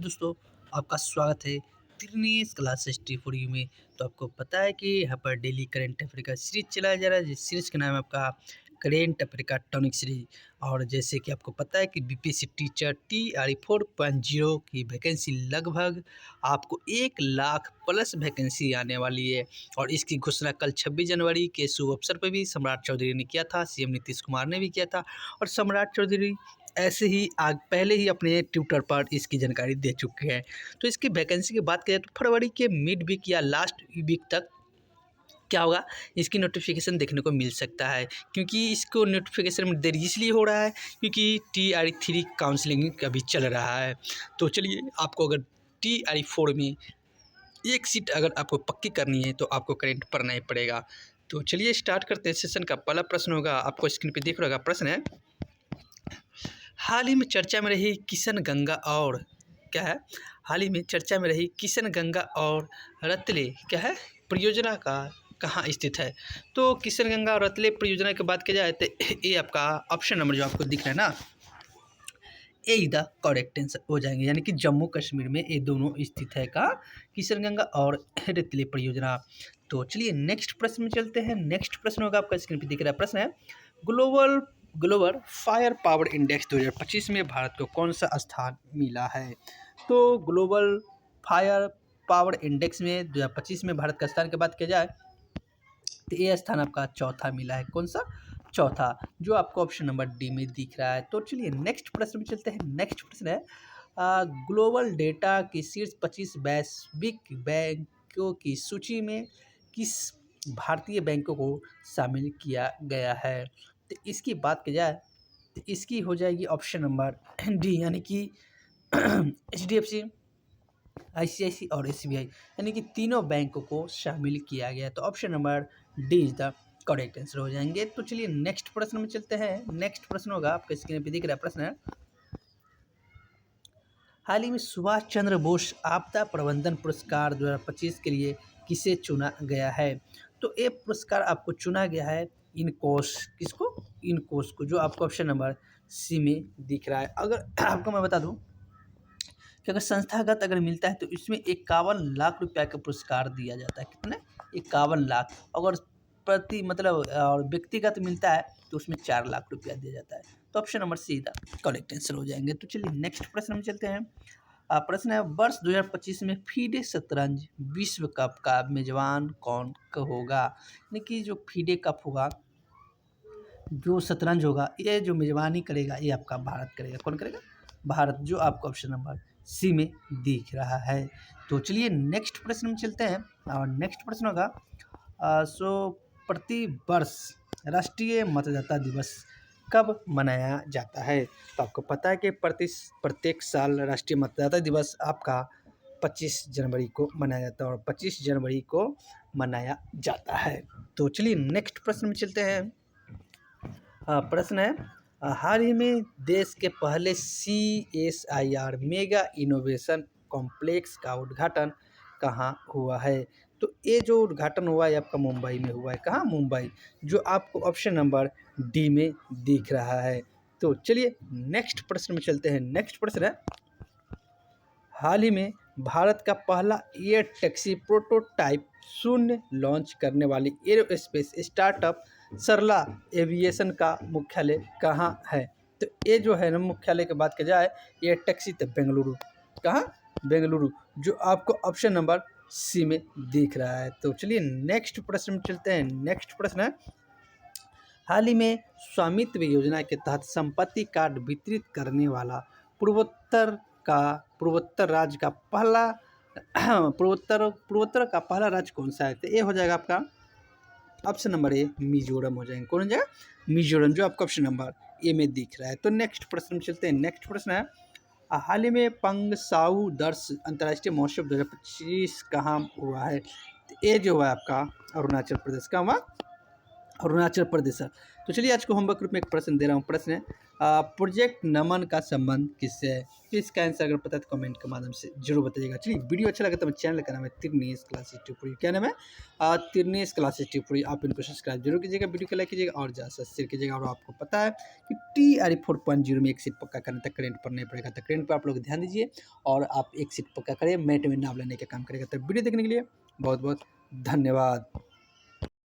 दोस्तों, आपका स्वागत है Dinesh class history for you में। तो आपको पता है कि यहाँ पर डेली करंट अफेयर का सीरीज चलाया जा रहा है। जिस सीरीज का नाम है आपका करेंट अफेयर का टॉनिक सीरीज। और जैसे कि आपको पता है कि बीपीएससी टीचर TRE 4.0 की वैकेंसी लगभग आपको 1 लाख प्लस वैकेंसी आने वाली है। और इसकी घोषणा कल 26 जनवरी के शुभ अवसर पर भी सम्राट चौधरी ने किया था, CM नीतीश कुमार ने भी किया था। और सम्राट चौधरी ऐसे ही आग पहले ही अपने ट्विटर पर इसकी जानकारी दे चुके हैं। तो इसकी वैकेंसी की बात करें तो फरवरी के मिड वीक या लास्ट वीक तक क्या होगा, इसकी नोटिफिकेशन देखने को मिल सकता है। क्योंकि इसको नोटिफिकेशन में देरी इसलिए हो रहा है क्योंकि TRE 3 काउंसलिंग अभी चल रहा है। तो चलिए, आपको अगर TRE 4 में एक सीट अगर आपको पक्की करनी है तो आपको करेंट पढ़ना ही पड़ेगा। तो चलिए स्टार्ट करते हैं। सेशन का पहला प्रश्न होगा, आपको स्क्रीन पर दिख रहा होगा। प्रश्न है, हाल ही में चर्चा में रही किशन गंगा और क्या है, हाल ही में चर्चा में रही किशन गंगा और रतले क्या है परियोजना का कहाँ स्थित है। तो किशन गंगा और रतले परियोजना की बात की जाए तो ये आपका ऑप्शन नंबर जो आपको दिख रहा है ना, ए द करेक्ट आंसर हो जाएंगे। यानी कि जम्मू कश्मीर में ये दोनों स्थित है का किशन गंगा और रतले परियोजना। तो चलिए नेक्स्ट प्रश्न में चलते हैं। नेक्स्ट प्रश्न होगा, आपका स्क्रीन पर दिख रहा है। प्रश्न है, ग्लोबल फायर पावर इंडेक्स 2025 में भारत को कौन सा स्थान मिला है। तो ग्लोबल फायर पावर इंडेक्स में 2025 में भारत का स्थान की बात की जाए तो ये स्थान आपका चौथा मिला है। कौन सा? चौथा, जो आपको ऑप्शन नंबर डी में दिख रहा है। तो चलिए नेक्स्ट प्रश्न में चलते हैं। नेक्स्ट प्रश्न है, ग्लोबल डेटा की शीर्ष 25 वैश्विक बैंकों की सूची में किस भारतीय बैंकों को शामिल किया गया है। तो इसकी बात की जाए तो इसकी हो जाएगी ऑप्शन नंबर डी, यानी कि HDFC, ICICI और SBI, यानी कि तीनों बैंकों को शामिल किया गया। तो option number D is the correct answer हो जाएंगे। तो चलिए नेक्स्ट प्रश्न में चलते हैं। नेक्स्ट प्रश्न होगा, आपके स्क्रीन पे दिख रहा है। प्रश्न है, हाल ही में सुभाष चंद्र बोस आपदा प्रबंधन पुरस्कार 2025 के लिए किसे चुना गया है। तो ये पुरस्कार आपको चुना गया है इनकोस, किसको? इनकोस को, जो आपको ऑप्शन नंबर सी में दिख रहा है। अगर आपको मैं बता दूं कि अगर संस्थागत अगर मिलता है तो इसमें 51 लाख रुपया का पुरस्कार दिया जाता है। कितने? 51 लाख। अगर प्रति मतलब और व्यक्तिगत मिलता है तो उसमें 4 लाख रुपया दिया जाता है। तो option number see the correct answer हो जाएंगे। तो चलिए नेक्स्ट प्रश्न में चलते हैं। प्रश्न है, वर्ष 2025 में फीडे शतरंज विश्व कप का मेजबान कौन होगा। यानी कि जो फीडे कप होगा, जो शतरंज होगा, ये जो मेजबानी करेगा ये आपका भारत करेगा। कौन करेगा? भारत, जो आपको ऑप्शन नंबर सी में दिख रहा है। तो चलिए नेक्स्ट प्रश्न में चलते हैं। और नेक्स्ट प्रश्न होगा, प्रति वर्ष राष्ट्रीय मतदाता दिवस कब मनाया जाता है। तो आपको पता है कि प्रत्येक साल राष्ट्रीय मतदाता दिवस आपका 25 जनवरी को मनाया जाता है और 25 जनवरी को मनाया जाता है। तो चलिए नेक्स्ट प्रश्न में चलते हैं। प्रश्न है, हाल ही में देश के पहले CSIR मेगा इनोवेशन कॉम्प्लेक्स का उद्घाटन कहाँ हुआ है। तो ये जो उद्घाटन हुआ है आपका मुंबई में हुआ है। कहाँ? मुंबई, जो आपको ऑप्शन नंबर डी में दिख रहा है। तो चलिए नेक्स्ट प्रश्न में चलते हैं। नेक्स्ट प्रश्न है, हाल ही में भारत का पहला एयर टैक्सी प्रोटोटाइप शून्य लॉन्च करने वाली एरोस्पेस स्टार्टअप सरला एविएशन का मुख्यालय कहाँ है। तो ये जो है ना, मुख्यालय की बात की जाए एयर टैक्सी तो बेंगलुरु। कहाँ? बेंगलुरु, जो आपको ऑप्शन नंबर सी में दिख रहा है। तो चलिए नेक्स्ट प्रश्न में चलते हैं। नेक्स्ट प्रश्न है, हाल ही में स्वामित्व योजना के तहत संपत्ति कार्ड वितरित करने वाला पूर्वोत्तर राज्य का पहला पूर्वोत्तर का पहला राज्य कौन सा है। तो ये हो जाएगा आपका ऑप्शन नंबर ए, मिजोरम हो जाएंगे। कौन हो जाएगा? मिजोरम, जो आपका ऑप्शन नंबर ए में दिख रहा है। तो नेक्स्ट प्रश्न में चलते हैं। नेक्स्ट प्रश्न है, हाल ही में पंगसाऊ दर्श अंतर्राष्ट्रीय महोत्सव 2025 कहाँ हुआ है। तो ये जो है आपका अरुणाचल प्रदेश का हुआ, अरुणाचल प्रदेश है। तो चलिए आज को होमवर्क रूप में एक प्रश्न दे रहा हूँ। प्रश्न है, प्रोजेक्ट नमन का संबंध किससे है? तो इसका आंसर अगर पता है तो कमेंट के माध्यम से जरूर बताइएगा। चलिए वीडियो अच्छा लगा तो मेरे चैनल का नाम है तिरनेश क्लासेस ट्यूटोरियल। क्या नाम है? तिरनेश क्लासेस ट्यूटोरियल। आप इनको सब्सक्राइब जरूर कीजिएगा, वीडियो को लाइक कीजिएगा और ज़्यादा से शेयर कीजिएगा। और आपको पता है कि TRE 4.0 में एक सीट पक्का करने तक करेंट पर नहीं पड़ेगा, तो करेंट पर आप लोग ध्यान दीजिए और आप एक सीट पक्का करें, मेट में नाम लेने का काम करेगा। तो वीडियो देखने के लिए बहुत बहुत धन्यवाद।